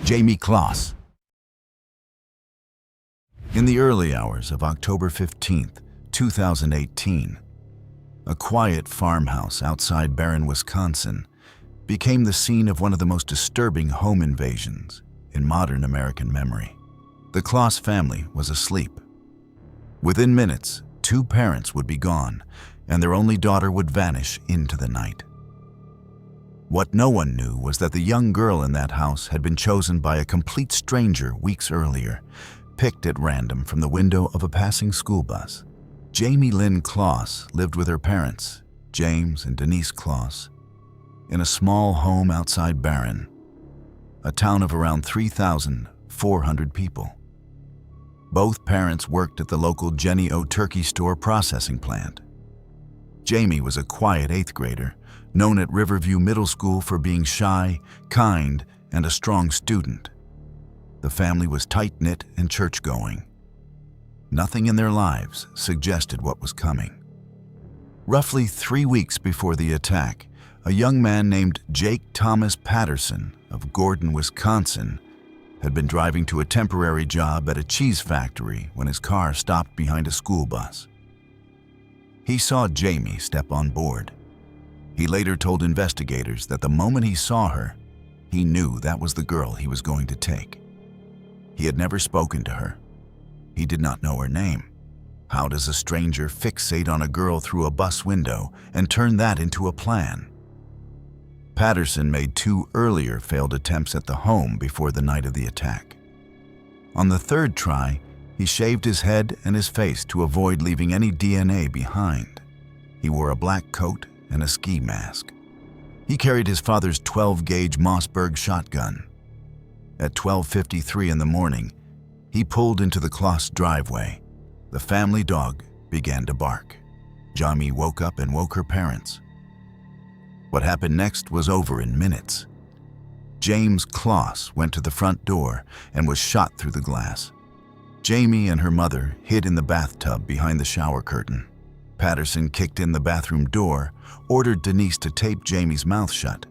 Jamie Kloss. In the early hours of October 15, 2018, a quiet farmhouse outside Barron, Wisconsin, became the scene of one of the most disturbing home invasions in modern American memory. The Kloss family was asleep. Within minutes, two parents would be gone, and their only daughter would vanish into the night. What no one knew was that the young girl in that house had been chosen by a complete stranger weeks earlier, picked at random from the window of a passing school bus. Jamie Lynn Kloss lived with her parents, James and Denise Kloss, in a small home outside Barron, a town of around 3,400 people. Both parents worked at the local Jenny O turkey store processing plant. Jamie was a quiet 8th grader, known at Riverview Middle School for being shy, kind, and a strong student. The family was tight-knit and church-going. Nothing in their lives suggested what was coming. Roughly 3 weeks before the attack, a young man named Jake Thomas Patterson of Gordon, Wisconsin, had been driving to a temporary job at a cheese factory when his car stopped behind a school bus. He saw Jamie step on board. He later told investigators that the moment he saw her, he knew that was the girl he was going to take. He had never spoken to her. He did not know her name. How does a stranger fixate on a girl through a bus window and turn that into a plan? Patterson made 2 earlier failed attempts at the home before the night of the attack. On the 3rd try, he shaved his head and his face to avoid leaving any DNA behind. He wore a black coat and a ski mask. He carried his father's 12-gauge Mossberg shotgun. At 12:53 in the morning, he pulled into the Kloss driveway. The family dog began to bark. Jamie woke up and woke her parents. What happened next was over in minutes. James Kloss went to the front door and was shot through the glass. Jamie and her mother hid in the bathtub behind the shower curtain. Patterson kicked in the bathroom door, ordered Denise to tape Jamie's mouth shut,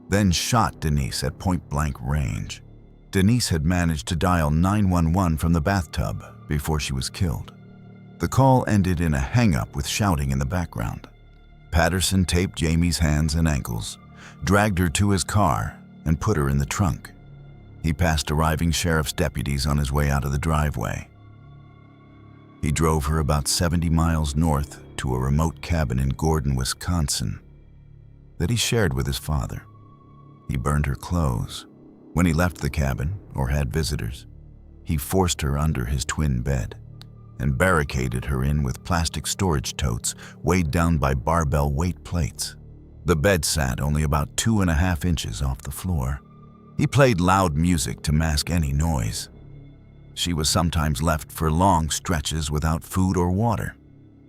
then shot Denise at point-blank range. Denise had managed to dial 911 from the bathtub before she was killed. The call ended in a hang-up with shouting in the background. Patterson taped Jamie's hands and ankles, dragged her to his car, and put her in the trunk. He passed arriving sheriff's deputies on his way out of the driveway. He drove her about 70 miles north to a remote cabin in Gordon, Wisconsin, that he shared with his father. He burned her clothes. When he left the cabin, or had visitors, he forced her under his twin bed and barricaded her in with plastic storage totes weighed down by barbell weight plates. The bed sat only about 2.5 inches off the floor. He played loud music to mask any noise. She was sometimes left for long stretches without food or water.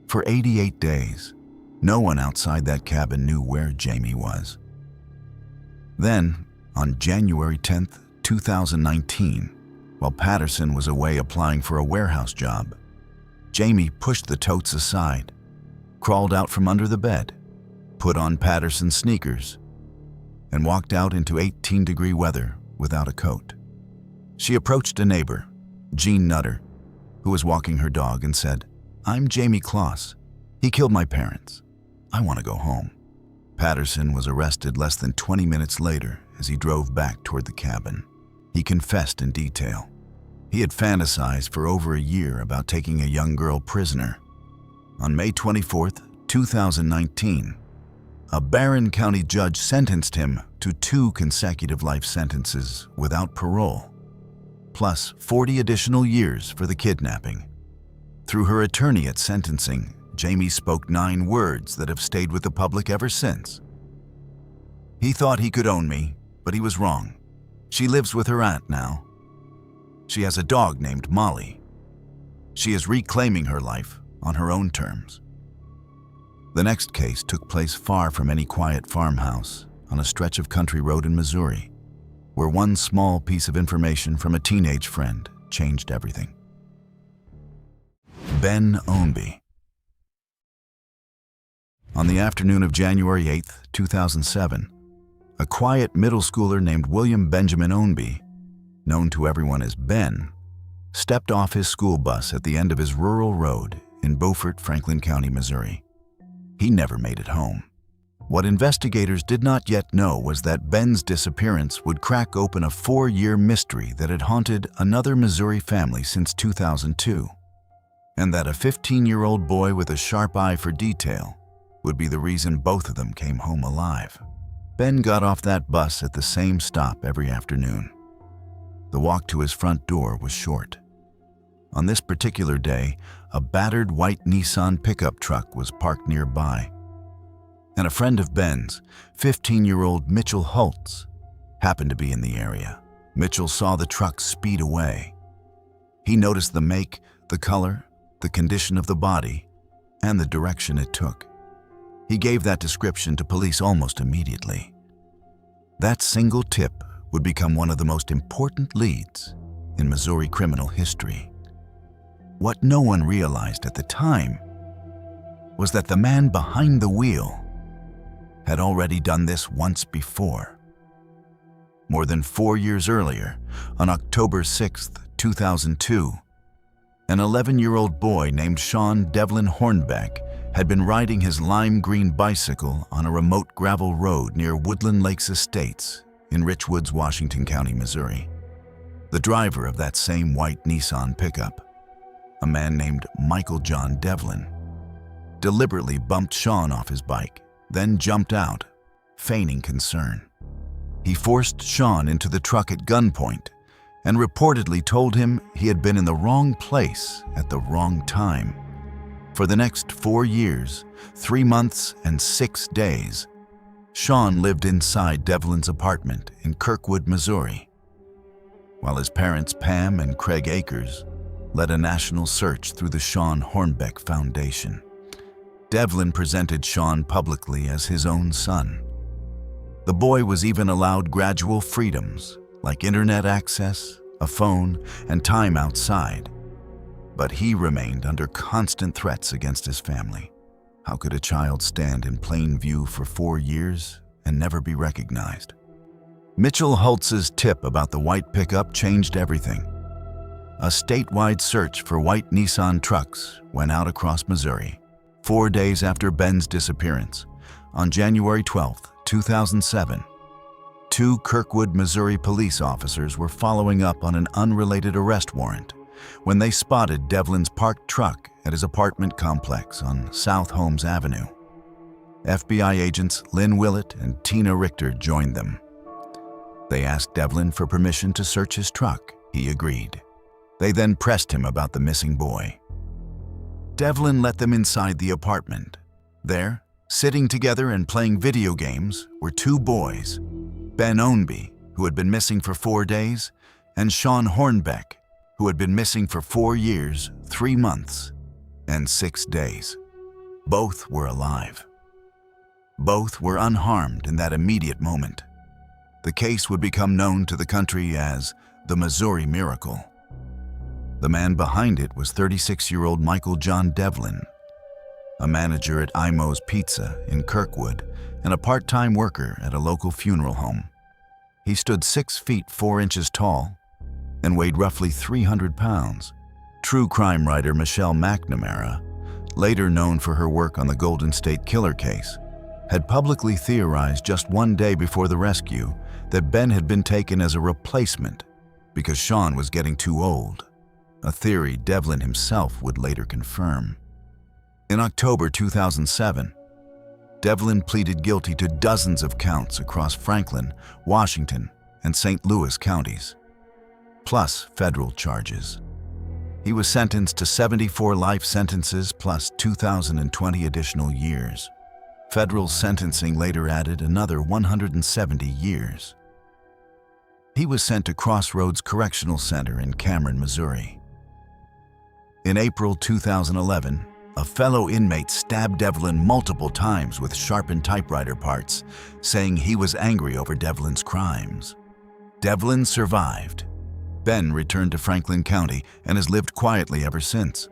For 88 days, no one outside that cabin knew where Jamie was. Then, on January 10, 2019, while Patterson was away applying for a warehouse job, Jamie pushed the totes aside, crawled out from under the bed, put on Patterson's sneakers, and walked out into 18-degree weather without a coat. She approached a neighbor, Jean Nutter, who was walking her dog, and said, "I'm Jamie Kloss. He killed my parents. I want to go home." Patterson was arrested less than 20 minutes later as he drove back toward the cabin. He confessed in detail. He had fantasized for over a year about taking a young girl prisoner. On May 24, 2019, a Barron County judge sentenced him to 2 consecutive life sentences without parole, plus 40 additional years for the kidnapping. Through her attorney at sentencing, Jamie spoke 9 words that have stayed with the public ever since. "He thought he could own me, but he was wrong. She lives with her aunt now. She has a dog named Molly. She is reclaiming her life on her own terms." The next case took place far from any quiet farmhouse on a stretch of country road in Missouri, where one small piece of information from a teenage friend changed everything. Ben Ownby. On the afternoon of January 8, 2007, a quiet middle schooler named William Benjamin Ownby known to everyone as Ben, stepped off his school bus at the end of his rural road in Beaufort, Franklin County, Missouri. He never made it home. What investigators did not yet know was that Ben's disappearance would crack open a 4-year mystery that had haunted another Missouri family since 2002, and that a 15-year-old boy with a sharp eye for detail would be the reason both of them came home alive. Ben got off that bus at the same stop every afternoon. The walk to his front door was short. On this particular day, a battered white Nissan pickup truck was parked nearby, and a friend of Ben's, 15-year-old Mitchell Holtz, happened to be in the area. Mitchell saw the truck speed away. He noticed the make, the color, the condition of the body, and the direction it took. He gave that description to police almost immediately. That single tip would become one of the most important leads in Missouri criminal history. What no one realized at the time was that the man behind the wheel had already done this once before. More than 4 years earlier, on October 6, 2002, an 11-year-old boy named Sean Devlin Hornbeck had been riding his lime green bicycle on a remote gravel road near Woodland Lakes Estates in Rich Woods, Washington County, Missouri. The driver of that same white Nissan pickup, a man named Michael John Devlin, deliberately bumped Sean off his bike, then jumped out, feigning concern. He forced Sean into the truck at gunpoint and reportedly told him he had been in the wrong place at the wrong time. For the next 4 years, 3 months and 6 days, Sean lived inside Devlin's apartment in Kirkwood, Missouri, while his parents Pam and Craig Akers led a national search through the Sean Hornbeck Foundation. Devlin presented Sean publicly as his own son. The boy was even allowed gradual freedoms like internet access, a phone, and time outside. But he remained under constant threats against his family. How could a child stand in plain view for 4 years and never be recognized? Mitchell Holtz's tip about the white pickup changed everything. A statewide search for white Nissan trucks went out across Missouri. 4 days after Ben's disappearance, on January 12, 2007, 2 Kirkwood, Missouri police officers were following up on an unrelated arrest warrant when they spotted Devlin's parked truck at his apartment complex on South Holmes Avenue. FBI agents Lynn Willett and Tina Richter joined them. They asked Devlin for permission to search his truck. He agreed. They then pressed him about the missing boy. Devlin let them inside the apartment. There, sitting together and playing video games, were 2 boys, Ben Ownby, who had been missing for 4 days, and Sean Hornbeck, who had been missing for 4 years, 3 months, and 6 days. Both were alive. Both were unharmed in that immediate moment. The case would become known to the country as the Missouri Miracle. The man behind it was 36-year-old Michael John Devlin, a manager at Imo's Pizza in Kirkwood and a part-time worker at a local funeral home. He stood 6 feet 4 inches tall and weighed roughly 300 pounds. True crime writer Michelle McNamara, later known for her work on the Golden State Killer case, had publicly theorized just 1 day before the rescue that Ben had been taken as a replacement because Sean was getting too old, a theory Devlin himself would later confirm. In October 2007, Devlin pleaded guilty to dozens of counts across Franklin, Washington, and St. Louis counties, plus federal charges. He was sentenced to 74 life sentences plus 2,020 additional years. Federal sentencing later added another 170 years. He was sent to Crossroads Correctional Center in Cameron, Missouri. In April 2011, a fellow inmate stabbed Devlin multiple times with sharpened typewriter parts, saying he was angry over Devlin's crimes. Devlin survived. Ben returned to Franklin County and has lived quietly ever since.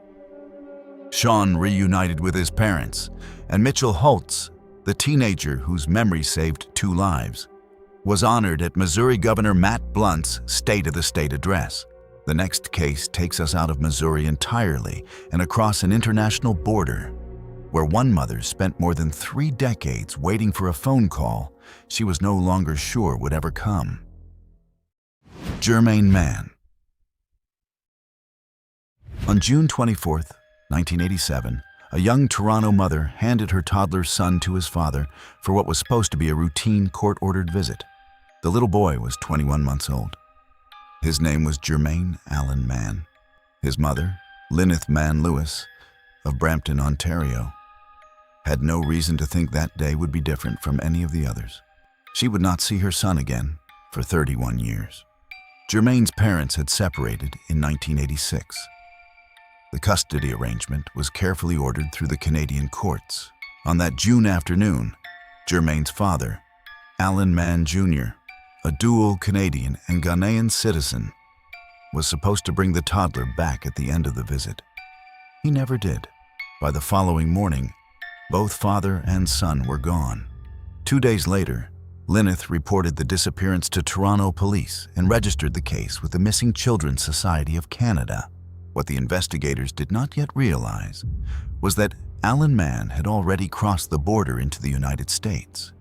Sean reunited with his parents, and Mitchell Holtz, the teenager whose memory saved 2 lives, was honored at Missouri Governor Matt Blunt's State of the State address. The next case takes us out of Missouri entirely and across an international border, where one mother spent more than 3 decades waiting for a phone call she was no longer sure would ever come. Jermaine Mann. On June 24, 1987, a young Toronto mother handed her toddler son to his father for what was supposed to be a routine court-ordered visit. The little boy was 21 months old. His name was Jermaine Allen Mann. His mother, Lyneth Mann Lewis, of Brampton, Ontario, had no reason to think that day would be different from any of the others. She would not see her son again for 31 years. Jermaine's parents had separated in 1986. The custody arrangement was carefully ordered through the Canadian courts. On that June afternoon, Jermaine's father, Allen Mann Jr., a dual Canadian and Ghanaian citizen, was supposed to bring the toddler back at the end of the visit. He never did. By the following morning, both father and son were gone. 2 days later, Lyneth reported the disappearance to Toronto police and registered the case with the Missing Children Society of Canada. What the investigators did not yet realize was that Allen Mann had already crossed the border into the United States,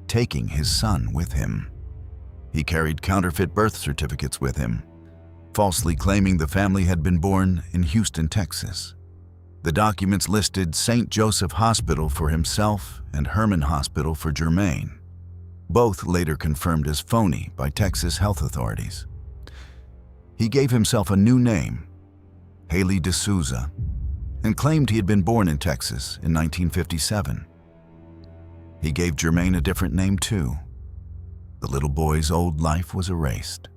taking his son with him. He carried counterfeit birth certificates with him, falsely claiming the family had been born in Houston, Texas. The documents listed St. Joseph Hospital for himself and Herman Hospital for Jermaine, both later confirmed as phony by Texas health authorities. He gave himself a new name, Haley D'Souza, and claimed he had been born in Texas in 1957. He gave Jermaine a different name too. The little boy's old life was erased.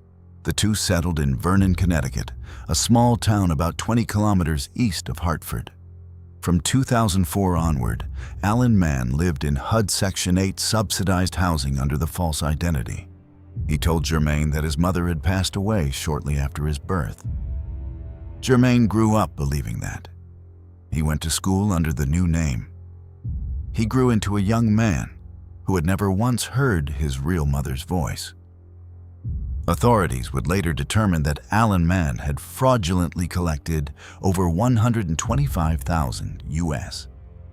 The two settled in Vernon, Connecticut, a small town about 20 kilometers east of Hartford. From 2004 onward, Allen Mann lived in HUD Section 8 subsidized housing under the false identity. He told Jermaine that his mother had passed away shortly after his birth. Jermaine grew up believing that. He went to school under the new name. He grew into a young man who had never once heard his real mother's voice. Authorities would later determine that Allen Mann had fraudulently collected over $125,000 US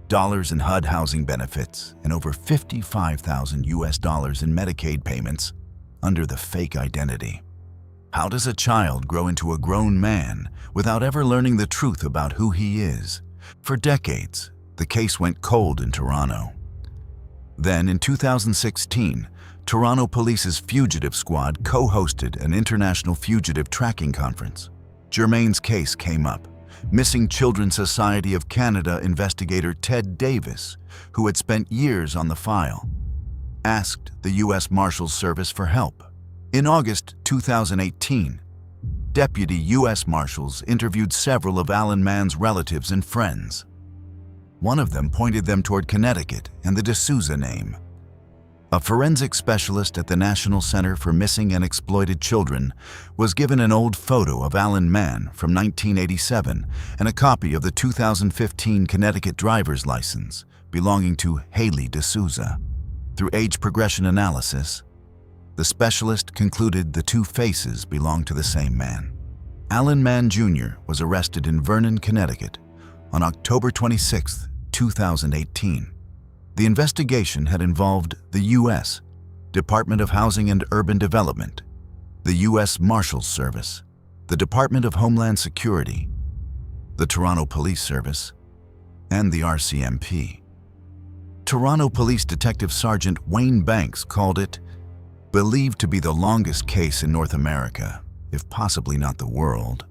dollars in HUD housing benefits and over $55,000 US dollars in Medicaid payments under the fake identity. How does a child grow into a grown man without ever learning the truth about who he is? For decades, the case went cold in Toronto. Then, in 2016, Toronto Police's Fugitive Squad co-hosted an international fugitive tracking conference. Jermaine's case came up. Missing Children Society of Canada investigator Ted Davis, who had spent years on the file, asked the U.S. Marshals Service for help. In August 2018, Deputy U.S. Marshals interviewed several of Allen Mann's relatives and friends. One of them pointed them toward Connecticut and the D'Souza name. A forensic specialist at the National Center for Missing and Exploited Children was given an old photo of Allen Mann from 1987 and a copy of the 2015 Connecticut driver's license belonging to Haley D'Souza. Through age progression analysis, the specialist concluded the two faces belonged to the same man. Allen Mann Jr. was arrested in Vernon, Connecticut on October 26, 2018. The investigation had involved the U.S. Department of Housing and Urban Development, the U.S. Marshals Service, the Department of Homeland Security, the Toronto Police Service, and the RCMP. Toronto Police Detective Sergeant Wayne Banks called it believed to be the longest case in North America, if possibly not the world,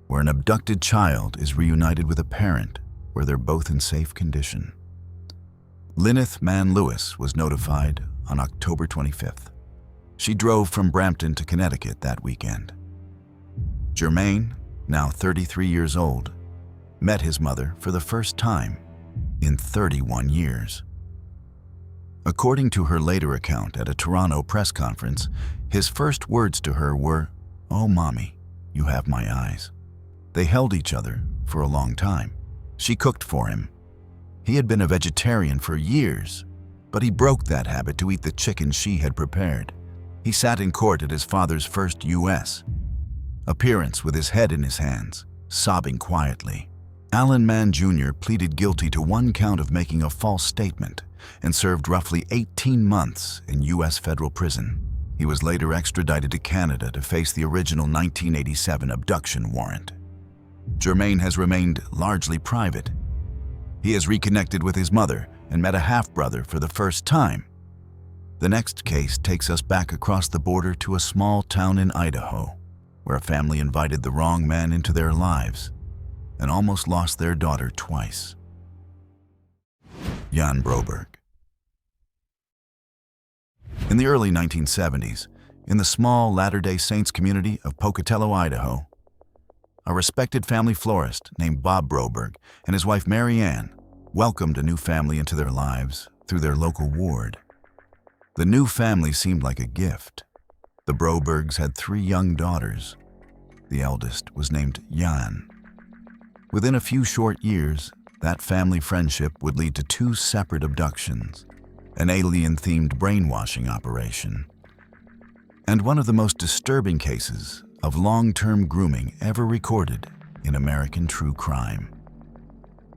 where an abducted child is reunited with a parent where they're both in safe condition. Lyneth Mann Lewis was notified on October 25th. She drove from Brampton to Connecticut that weekend. Jermaine, now 33 years old, met his mother for the first time in 31 years. According to her later account at a Toronto press conference, his first words to her were, "Oh, Mommy, you have my eyes." They held each other for a long time. She cooked for him. He had been a vegetarian for years But he broke that habit to eat the chicken she had prepared. He sat in court at his father's first U.S. appearance with his head in his hands, sobbing quietly. Alan Mann Jr. pleaded guilty to one count of making a false statement and served roughly 18 months in U.S. federal prison. He was later extradited to Canada to face the original 1987 abduction warrant. Germain has remained largely private. He has reconnected with his mother and met a half-brother for the first time. The next case takes us back across the border to a small town in Idaho, where a family invited the wrong man into their lives and almost lost their daughter twice. Jan Broberg. In the early 1970s, in the small Latter-day Saints community of Pocatello, Idaho, a respected family florist named Bob Broberg and his wife Mary Ann welcomed a new family into their lives through their local ward. The new family seemed like a gift. The Brobergs had 3 young daughters. The eldest was named Jan. Within a few short years, that family friendship would lead to 2 separate abductions, an alien-themed brainwashing operation, and one of the most disturbing cases of long-term grooming ever recorded in American true crime.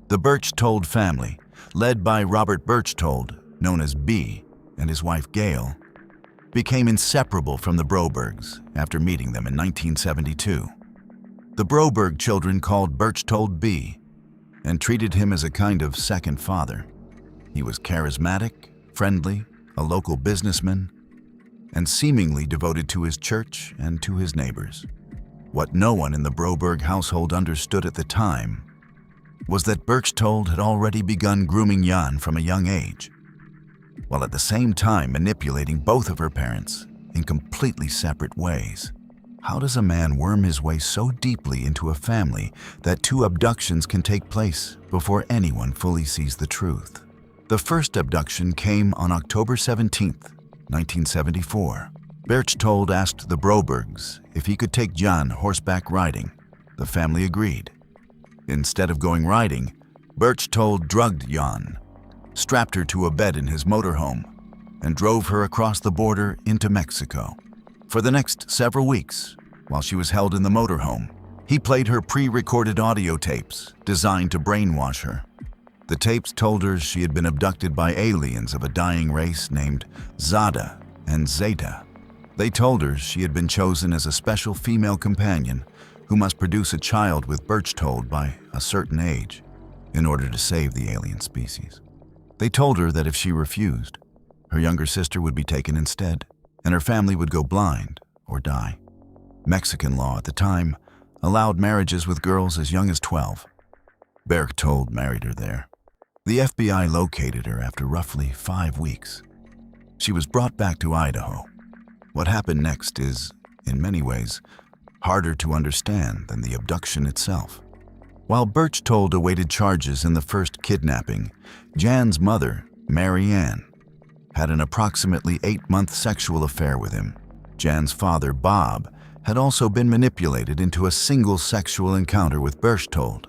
The Berchtold family, led by Robert Berchtold, known as B, and his wife Gail, became inseparable from the Brobergs after meeting them in 1972. The Broberg children called Berchtold B and treated him as a kind of second father. He was charismatic, friendly, a local businessman, and seemingly devoted to his church and to his neighbors. What no one in the Broberg household understood at the time was that Berchtold had already begun grooming Jan from a young age, while at the same time manipulating both of her parents in completely separate ways. How does a man worm his way so deeply into a family that 2 abductions can take place before anyone fully sees the truth? The first abduction came on October 17, 1974. Berchtold asked the Brobergs if he could take Jan horseback riding. The family agreed. Instead of going riding, Berchtold drugged Jan, strapped her to a bed in his motorhome, and drove her across the border into Mexico. For the next several weeks, while she was held in the motorhome, he played her pre-recorded audio tapes designed to brainwash her. The tapes told her she had been abducted by aliens of a dying race named Zada and Zeta. They told her she had been chosen as a special female companion who must produce a child with Berchtold by a certain age in order to save the alien species. They told her that if she refused, her younger sister would be taken instead, and her family would go blind or die. Mexican law at the time allowed marriages with girls as young as 12. Berchtold married her there. The FBI located her after roughly 5 weeks. She was brought back to Idaho. What happened next is, in many ways, harder to understand than the abduction itself. While Berchtold awaited charges in the first kidnapping, Jan's mother, Mary Ann, had an approximately 8-month sexual affair with him. Jan's father, Bob, had also been manipulated into a single sexual encounter with Berchtold,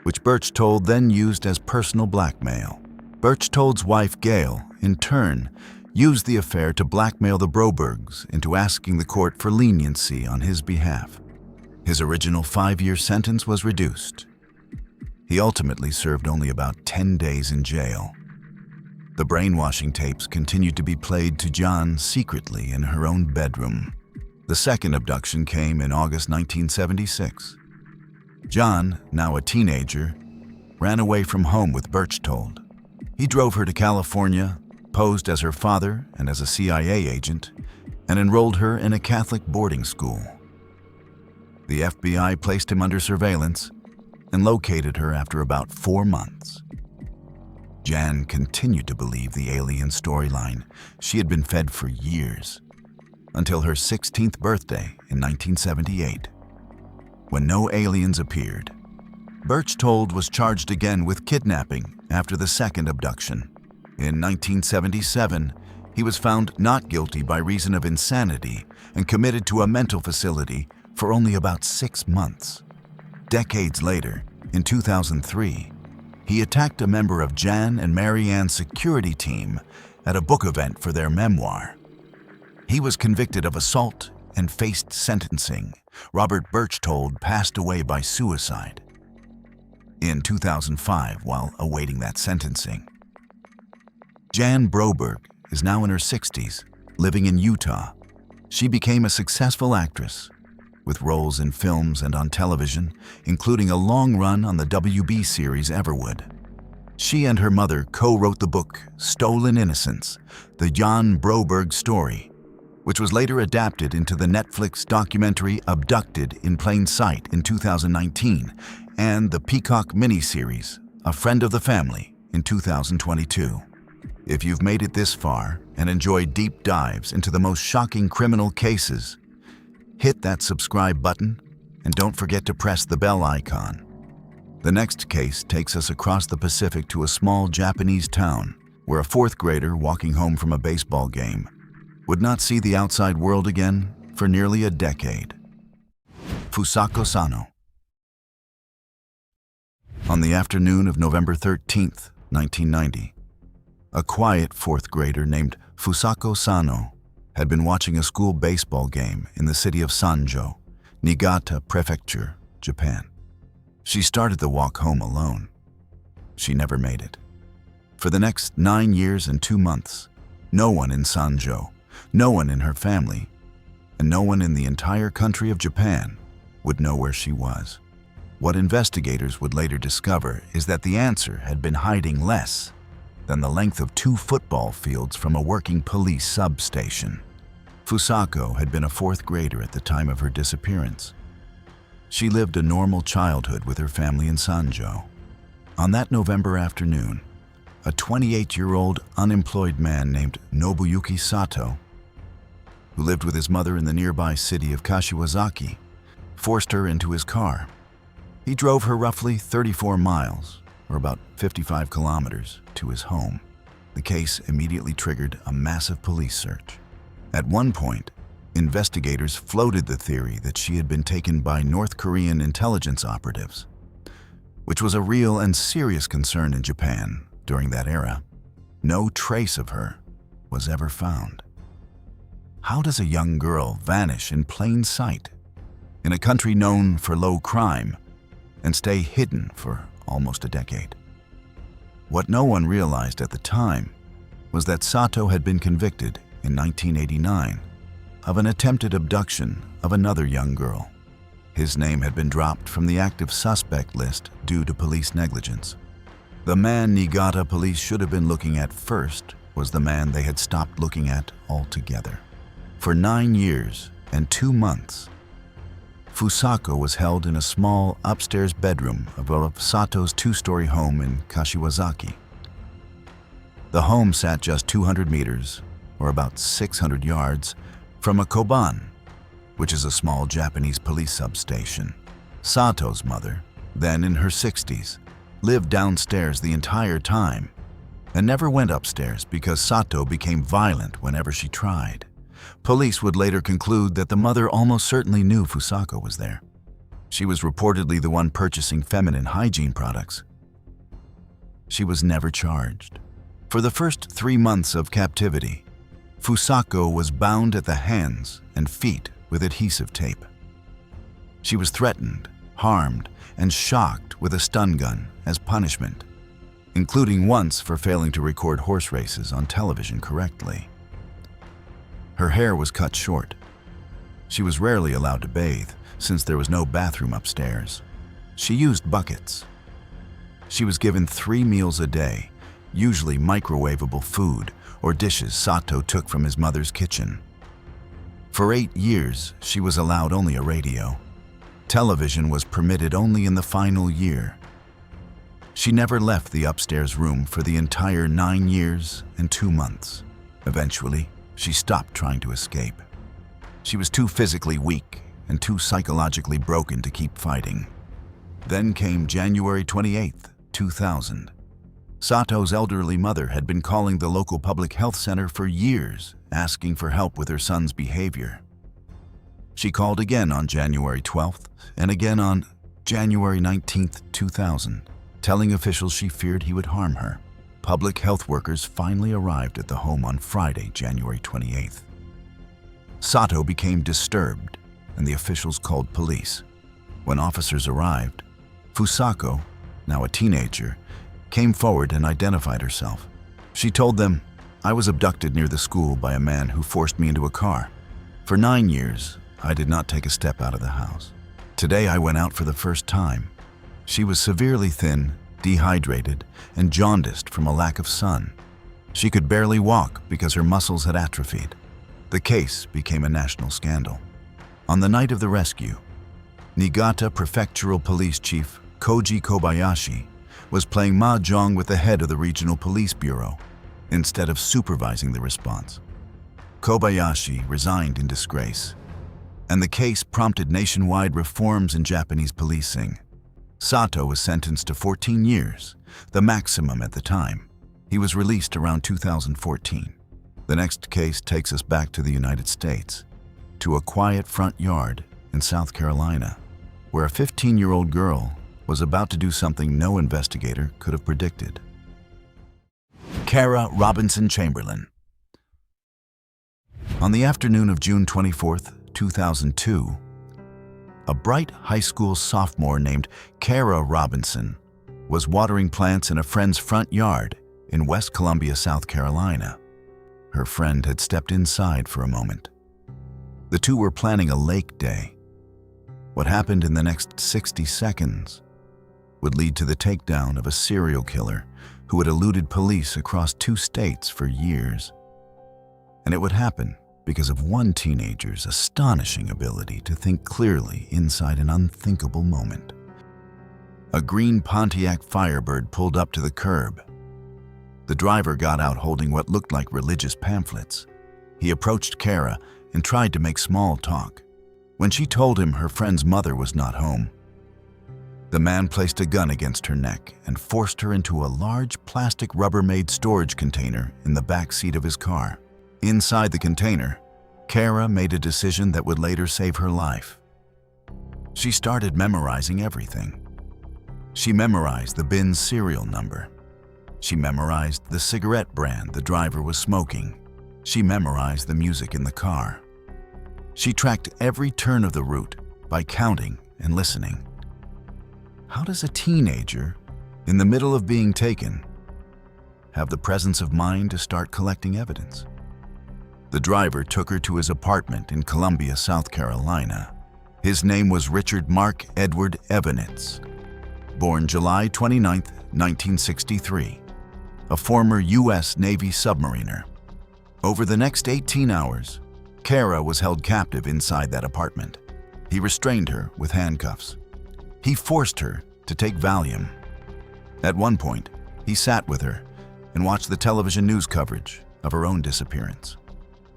which Berchtold then used as personal blackmail. Berchtold's wife, Gail, in turn, used the affair to blackmail the Brobergs into asking the court for leniency on his behalf. His original 5-year sentence was reduced. He ultimately served only about 10 days in jail. The brainwashing tapes continued to be played to Jan secretly in her own bedroom. The second abduction came in August 1976. Jan, now a teenager, ran away from home with Berchtold. He drove her to California, posed as her father and as a CIA agent, and enrolled her in a Catholic boarding school. The FBI placed him under surveillance and located her after about 4 months. Jan continued to believe the alien storyline she had been fed for years, until her 16th birthday in 1978, when no aliens appeared. Berchtold was charged again with kidnapping after the second abduction. In 1977, he was found not guilty by reason of insanity and committed to a mental facility for only about 6 months. Decades later, in 2003, He attacked a member of Jan and Mary Ann's security team at a book event for their memoir. He was convicted of assault and faced sentencing. Robert Berchtold passed away by suicide in 2005 while awaiting that sentencing. Jan Broberg is now in her 60s, living in Utah. She became a successful actress with roles in films and on television, including a long run on the WB series Everwood. She and her mother co-wrote the book Stolen Innocence, the Jan Broberg story, which was later adapted into the Netflix documentary Abducted in Plain Sight in 2019 and the Peacock miniseries A Friend of the Family in 2022. If you've made it this far and enjoyed deep dives into the most shocking criminal cases, hit that subscribe button and don't forget to press the bell icon. The next case takes us across the Pacific to a small Japanese town where a fourth grader walking home from a baseball game would not see the outside world again for nearly a decade. Fusako Sano. On the afternoon of November 13th, 1990, a quiet fourth grader named Fusako Sano had been watching a school baseball game in the city of Sanjo, Niigata Prefecture, Japan. She started the walk home alone. She never made it. For the next 9 years and 2 months, no one in Sanjo, no one in her family, and no one in the entire country of Japan would know where she was. What investigators would later discover is that the answer had been hiding less than the length of 2 football fields from a working police substation. Fusako had been a fourth grader at the time of her disappearance. She lived a normal childhood with her family in Sanjo. On that November afternoon, a 28-year-old unemployed man named Nobuyuki Sato, who lived with his mother in the nearby city of Kashiwazaki, forced her into his car. He drove her roughly 34 miles, or about 55 kilometers, to his home. The case immediately triggered a massive police search. At one point, investigators floated the theory that she had been taken by North Korean intelligence operatives, which was a real and serious concern in Japan during that era. No trace of her was ever found. How does a young girl vanish in plain sight in a country known for low crime and stay hidden for almost a decade? What no one realized at the time was that Sato had been convicted in 1989 of an attempted abduction of another young girl. His name had been dropped from the active suspect list due to police negligence. The man Niigata police should have been looking at first was the man they had stopped looking at altogether. For 9 years and 2 months, Fusako was held in a small upstairs bedroom of Sato's 2-story home in Kashiwazaki. The home sat just 200 meters, or about 600 yards, from a koban, which is a small Japanese police substation. Sato's mother, then in her 60s, lived downstairs the entire time and never went upstairs because Sato became violent whenever she tried. Police would later conclude that the mother almost certainly knew Fusako was there. She was reportedly the one purchasing feminine hygiene products. She was never charged. For the first 3 months of captivity, Fusako was bound at the hands and feet with adhesive tape. She was threatened, harmed, and shocked with a stun gun as punishment, including once for failing to record horse races on television correctly. Her hair was cut short. She was rarely allowed to bathe since there was no bathroom upstairs. She used buckets. She was given 3 meals a day, usually microwavable food or dishes Sato took from his mother's kitchen. For 8 years, she was allowed only a radio. Television was permitted only in the final year. She never left the upstairs room for the entire 9 years and 2 months. Eventually, she stopped trying to escape. She was too physically weak and too psychologically broken to keep fighting. Then came January 28th, 2000. Sato's elderly mother had been calling the local public health center for years, asking for help with her son's behavior. She called again on January 12th and again on January 19th, 2000. telling officials she feared he would harm her. Public health workers finally arrived at the home on Friday, January 28th. Sato became disturbed, and the officials called police. When officers arrived, Fusako, now a teenager, came forward and identified herself. She told them, "I was abducted near the school by a man who forced me into a car. For 9 years, I did not take a step out of the house. Today I went out for the first time." She was severely thin, dehydrated, and jaundiced from a lack of sun. She could barely walk because her muscles had atrophied. The case became a national scandal. On the night of the rescue, Niigata Prefectural Police Chief Koji Kobayashi was playing mahjong with the head of the Regional Police Bureau instead of supervising the response. Kobayashi resigned in disgrace, and the case prompted nationwide reforms in Japanese policing. Sato was sentenced to 14 years, the maximum at the time. He was released around 2014. The next case takes us back to the United States, to a quiet front yard in South Carolina, where a 15-year-old girl was about to do something no investigator could have predicted. Kara Robinson Chamberlain. On the afternoon of June 24, 2002, a bright high school sophomore named Kara Robinson was watering plants in a friend's front yard in West Columbia, South Carolina. Her friend had stepped inside for a moment. The two were planning a lake day. What happened in the next 60 seconds would lead to the takedown of a serial killer who had eluded police across 2 states for years. And it would happen because of one teenager's astonishing ability to think clearly inside an unthinkable moment. A green Pontiac Firebird pulled up to the curb. The driver got out holding what looked like religious pamphlets. He approached Kara and tried to make small talk. When she told him her friend's mother was not home, the man placed a gun against her neck and forced her into a large plastic Rubbermaid storage container in the back seat of his car. Inside the container, Kara made a decision that would later save her life. She started memorizing everything. She memorized the bin's serial number. She memorized the cigarette brand the driver was smoking. She memorized the music in the car. She tracked every turn of the route by counting and listening. How does a teenager, in the middle of being taken, have the presence of mind to start collecting evidence? The driver took her to his apartment in Columbia, South Carolina. His name was Richard Mark Edward Evanitz, born July 29, 1963, a former U.S. Navy submariner. Over the next 18 hours, Kara was held captive inside that apartment. He restrained her with handcuffs. He forced her to take Valium. At one point, he sat with her and watched the television news coverage of her own disappearance.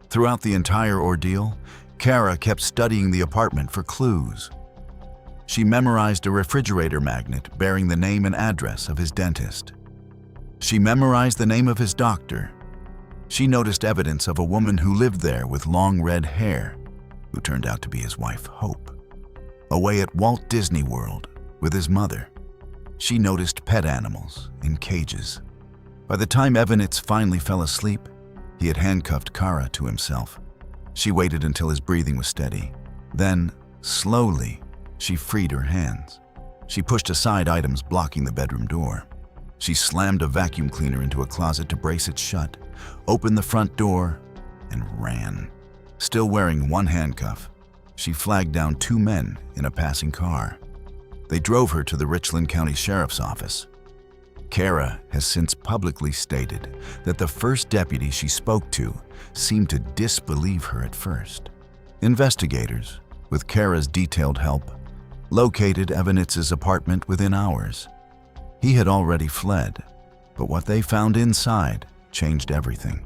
Throughout the entire ordeal, Kara kept studying the apartment for clues. She memorized a refrigerator magnet bearing the name and address of his dentist. She memorized the name of his doctor. She noticed evidence of a woman who lived there with long red hair, who turned out to be his wife, Hope. Away at Walt Disney World with his mother, she noticed pet animals in cages. By the time Evanitz finally fell asleep, he had handcuffed Kara to himself. She waited until his breathing was steady. Then, slowly, she freed her hands. She pushed aside items blocking the bedroom door. She slammed a vacuum cleaner into a closet to brace it shut, opened the front door, and ran. Still wearing one handcuff, she flagged down 2 men in a passing car. They drove her to the Richland County Sheriff's Office. Kara has since publicly stated that the first deputy she spoke to seemed to disbelieve her at first. Investigators, with Kara's detailed help, located Evanitz's apartment within hours. He had already fled, but what they found inside changed everything.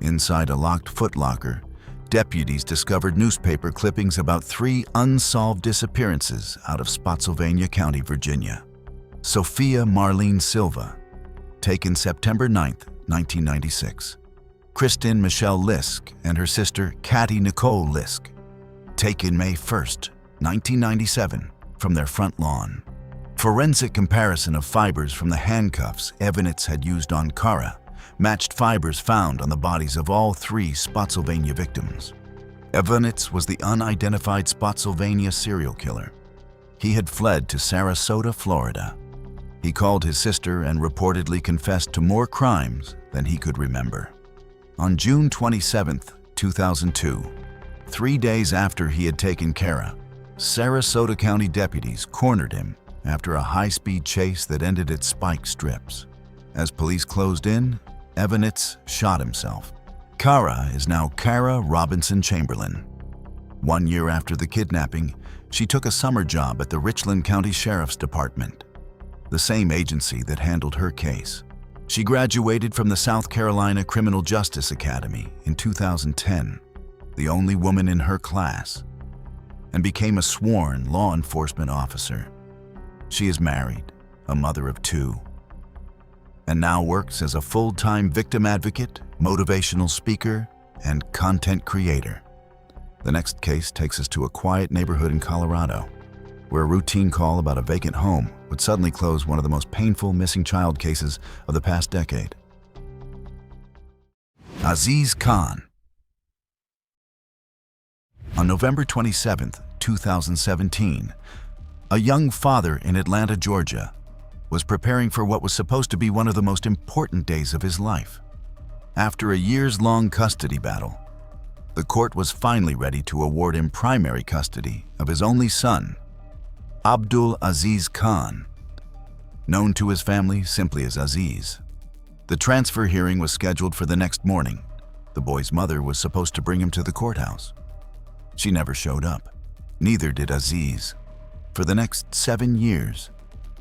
Inside a locked footlocker, deputies discovered newspaper clippings about 3 unsolved disappearances out of Spotsylvania County, Virginia. Sophia Marlene Silva, taken September 9, 1996. Kristen Michelle Lisk and her sister Katty Nicole Lisk, taken May 1, 1997, from their front lawn. forensic comparison of fibers from the handcuffs Evanits had used on Kara matched fibers found on the bodies of all 3 Spotsylvania victims. Evanits was the unidentified Spotsylvania serial killer. He had fled to Sarasota, Florida. He called his sister and reportedly confessed to more crimes than he could remember. On June 27, 2002, 3 days after he had taken Kara, Sarasota County deputies cornered him after a high-speed chase that ended at spike strips. As police closed in, Evanits shot himself. Kara is now Kara Robinson Chamberlain. 1 year after the kidnapping, she took a summer job at the Richland County Sheriff's Department, the same agency that handled her case. She graduated from the South Carolina Criminal Justice Academy in 2010, the only woman in her class, and became a sworn law enforcement officer. She is married, a mother of 2, and now works as a full-time victim advocate, motivational speaker, and content creator. The next case takes us to a quiet neighborhood in Colorado, where a routine call about a vacant home would suddenly close one of the most painful missing child cases of the past decade. Aziz Khan. On November 27, 2017, a young father in Atlanta, Georgia, was preparing for what was supposed to be one of the most important days of his life. After a years-long custody battle, the court was finally ready to award him primary custody of his only son, Abdul Aziz Khan, known to his family simply as Aziz. The transfer hearing was scheduled for the next morning. The boy's mother was supposed to bring him to the courthouse. She never showed up. Neither did Aziz. For the next 7 years,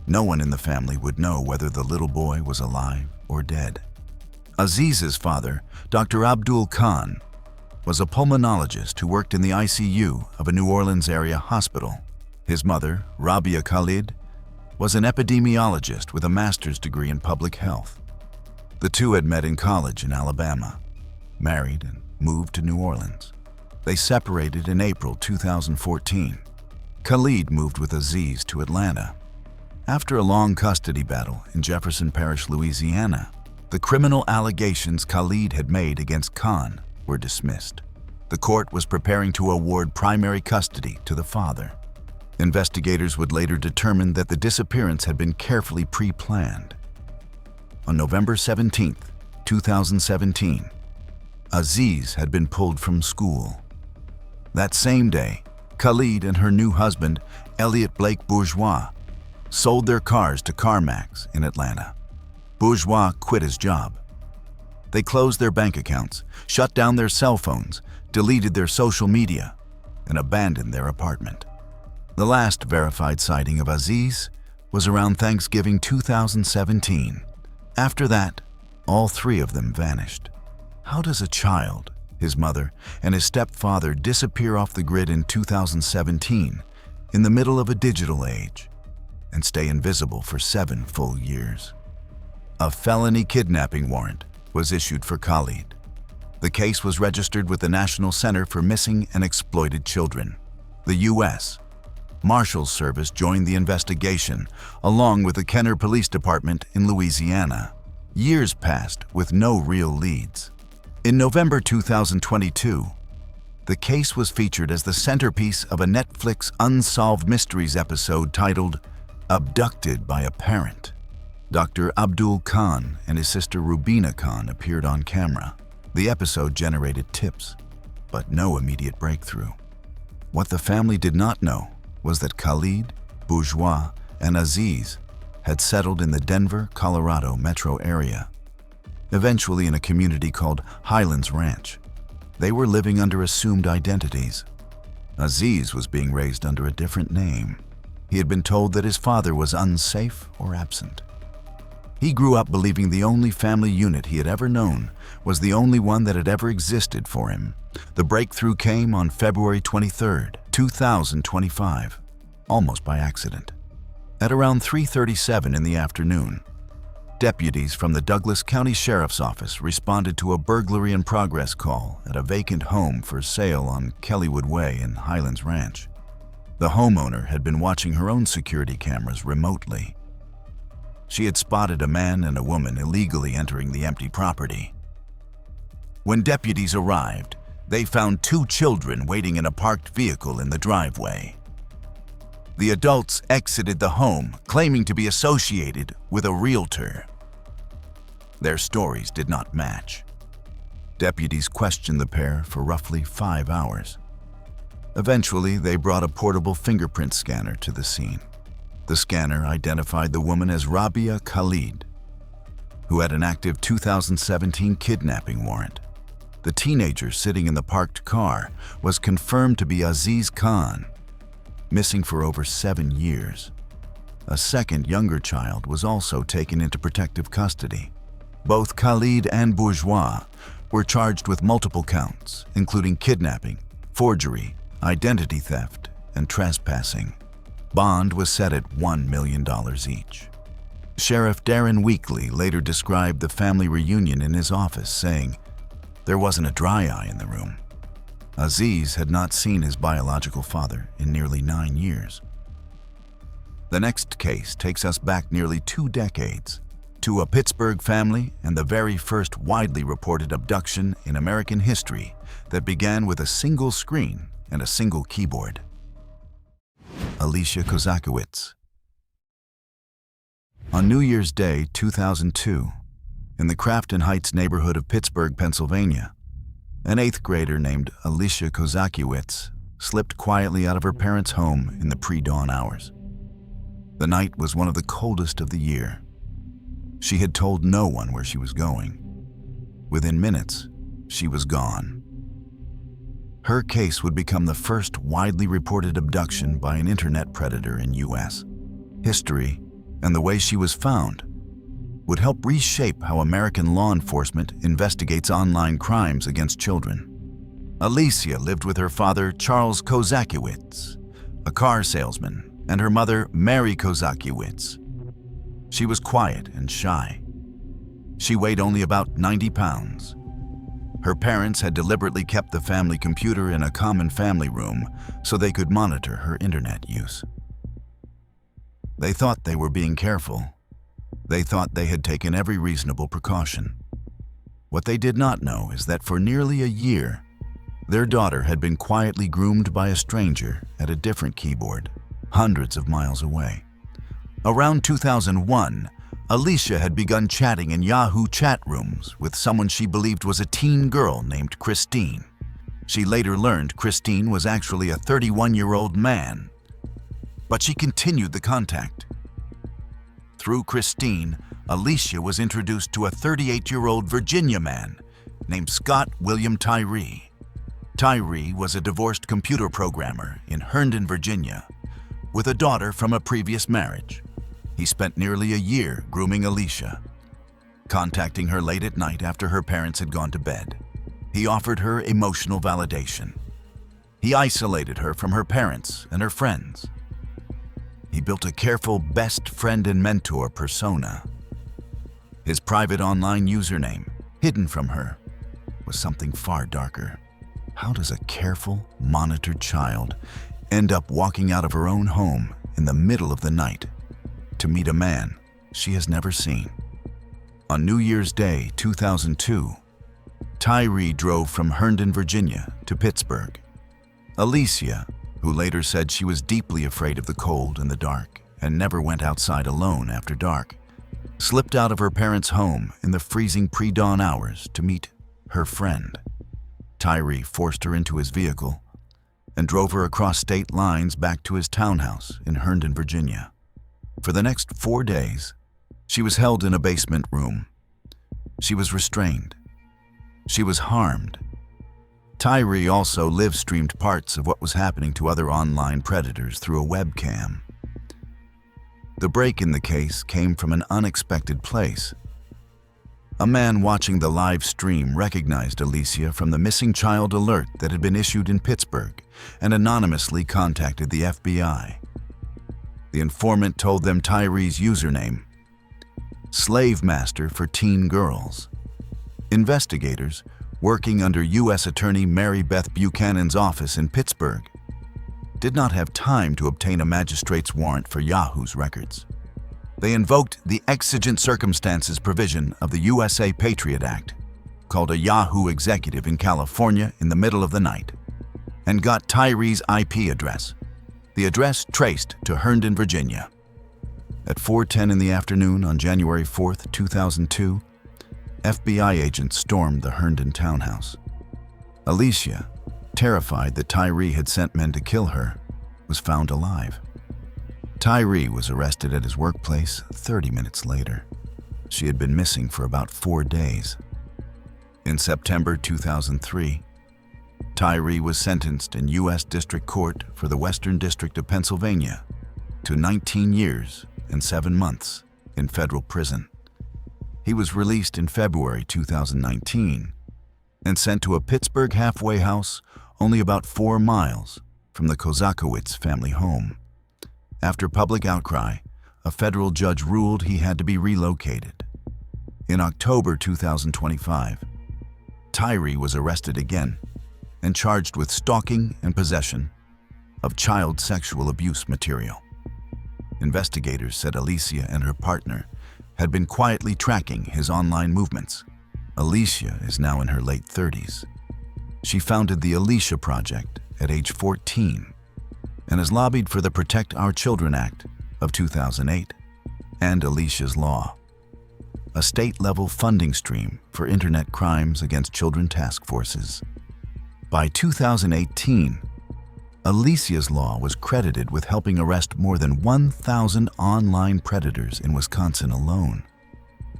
no one in the family would know whether the little boy was alive or dead. Aziz's father, Dr. Abdul Khan, was a pulmonologist who worked in the ICU of a New Orleans area hospital. His mother, Rabia Khalid, was an epidemiologist with a master's degree in public health. The two had met in college in Alabama, married, and moved to New Orleans. They separated in April 2014. Khalid moved with Aziz to Atlanta. After a long custody battle in Jefferson Parish, Louisiana, the criminal allegations Khalid had made against Khan were dismissed. The court was preparing to award primary custody to the father. Investigators would later determine that the disappearance had been carefully pre-planned. On November 17, 2017, Aziz had been pulled from school. That same day, Khalid and her new husband, Elliot Blake Bourgeois, sold their cars to CarMax in Atlanta. Bourgeois quit his job. They closed their bank accounts, shut down their cell phones, deleted their social media, and abandoned their apartment. The last verified sighting of Aziz was around Thanksgiving 2017. After that, all 3 of them vanished. How does a child, his mother, and his stepfather disappear off the grid in 2017 in the middle of a digital age and stay invisible for 7 full years? A felony kidnapping warrant was issued for Khalid. The case was registered with the National Center for Missing and Exploited Children. The U.S. Marshals Service joined the investigation, along with the Kenner Police Department in Louisiana. Years passed with no real leads. In November 2022, the case was featured as the centerpiece of a Netflix Unsolved Mysteries episode titled Abducted by a Parent. Dr. Abdul Khan and his sister Rubina Khan appeared on camera. The episode generated tips, but no immediate breakthrough. What the family did not know was that Khalid, Bourgeois, and Aziz had settled in the Denver, Colorado metro area, eventually in a community called Highlands Ranch. They were living under assumed identities. Aziz was being raised under a different name. He had been told that his father was unsafe or absent. He grew up believing the only family unit he had ever known was the only one that had ever existed for him. The breakthrough came on February 23, 2025, almost by accident. At around 3:37 in the afternoon, deputies from the Douglas County Sheriff's Office responded to a burglary in progress call at a vacant home for sale on Kellywood Way in Highlands Ranch. The homeowner had been watching her own security cameras remotely. She had spotted a man and a woman illegally entering the empty property. When deputies arrived, they found 2 children waiting in a parked vehicle in the driveway. The adults exited the home, claiming to be associated with a realtor. Their stories did not match. Deputies questioned the pair for roughly 5 hours. Eventually, they brought a portable fingerprint scanner to the scene. The scanner identified the woman as Rabia Khalid, who had an active 2017 kidnapping warrant. The teenager sitting in the parked car was confirmed to be Aziz Khan, missing for over 7 years. A second younger child was also taken into protective custody. Both Khalid and Bourgeois were charged with multiple counts, including kidnapping, forgery, identity theft, and trespassing. Bond was set at $1 million each. Sheriff Darren Weekly later described the family reunion in his office, saying, "There wasn't a dry eye in the room." Aziz had not seen his biological father in nearly 9 years. The next case takes us back nearly 2 decades to a Pittsburgh family and the very first widely reported abduction in American history that began with a single screen and a single keyboard. Alicia Kozakowicz. On New Year's Day 2002, in the Crafton Heights neighborhood of Pittsburgh, Pennsylvania, an 8th grader named Alicia Kozakowicz slipped quietly out of her parents' home in the pre-dawn hours. The night was one of the coldest of the year. She had told no one where she was going. Within minutes, she was gone. Her case would become the first widely reported abduction by an internet predator in U.S. history, and the way she was found would help reshape how American law enforcement investigates online crimes against children. Alicia lived with her father, Charles Kozakowicz, a car salesman, and her mother, Mary Kozakowicz. She was quiet and shy. She weighed only about 90 pounds. Her parents had deliberately kept the family computer in a common family room so they could monitor her internet use. They thought they were being careful. They thought they had taken every reasonable precaution. What they did not know is that for nearly a year, their daughter had been quietly groomed by a stranger at a different keyboard, hundreds of miles away. Around 2001, Alicia had begun chatting in Yahoo chat rooms with someone she believed was a teen girl named Christine. She later learned Christine was actually a 31-year-old man, but she continued the contact. Through Christine, Alicia was introduced to a 38-year-old Virginia man named Scott William Tyree. Tyree was a divorced computer programmer in Herndon, Virginia, with a daughter from a previous marriage. He spent nearly a year grooming Alicia, contacting her late at night after her parents had gone to bed. He offered her emotional validation. He isolated her from her parents and her friends. He built a careful best friend and mentor persona. His private online username, hidden from her, was something far darker. How does a careful, monitored child end up walking out of her own home in the middle of the night to meet a man she has never seen? On New Year's Day 2002, Tyree drove from Herndon, Virginia to Pittsburgh. Alicia, who later said she was deeply afraid of the cold and the dark and never went outside alone after dark, slipped out of her parents' home in the freezing pre-dawn hours to meet her friend. Tyree forced her into his vehicle and drove her across state lines back to his townhouse in Herndon, Virginia. For the next 4 days, she was held in a basement room. She was restrained. She was harmed. Tyree also live-streamed parts of what was happening to other online predators through a webcam. The break in the case came from an unexpected place. A man watching the live stream recognized Alicia from the missing child alert that had been issued in Pittsburgh and anonymously contacted the FBI. The informant told them Tyree's username, Slave Master for Teen Girls. Investigators, working under U.S. Attorney Mary Beth Buchanan's office in Pittsburgh, did not have time to obtain a magistrate's warrant for Yahoo's records. They invoked the exigent circumstances provision of the USA Patriot Act, called a Yahoo executive in California in the middle of the night, and got Tyree's IP address. The address traced to Herndon, Virginia. At 4:10 in the afternoon on January 4th, 2002, FBI agents stormed the Herndon townhouse. Alicia, terrified that Tyree had sent men to kill her, was found alive. Tyree was arrested at his workplace 30 minutes later. She had been missing for about 4 days. In September 2003, Tyree was sentenced in U.S. District Court for the Western District of Pennsylvania to 19 years and 7 months in federal prison. He was released in February 2019 and sent to a Pittsburgh halfway house only about 4 miles from the Kozakowicz family home. After public outcry, a federal judge ruled he had to be relocated. In October 2025, Tyree was arrested again and charged with stalking and possession of child sexual abuse material. Investigators said Alicia and her partner had been quietly tracking his online movements. Alicia is now in her late 30s. She founded the Alicia Project at age 14 and has lobbied for the Protect Our Children Act of 2008 and Alicia's Law, a state-level funding stream for internet crimes against children task forces. By 2018, Alicia's Law was credited with helping arrest more than 1,000 online predators in Wisconsin alone,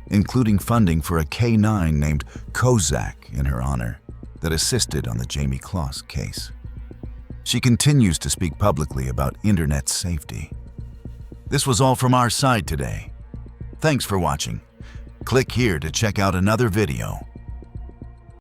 including funding for a K-9 named Kozak in her honor that assisted on the Jamie Kloss case. She continues to speak publicly about internet safety. This was all from our side today. Thanks for watching. Click here to check out another video.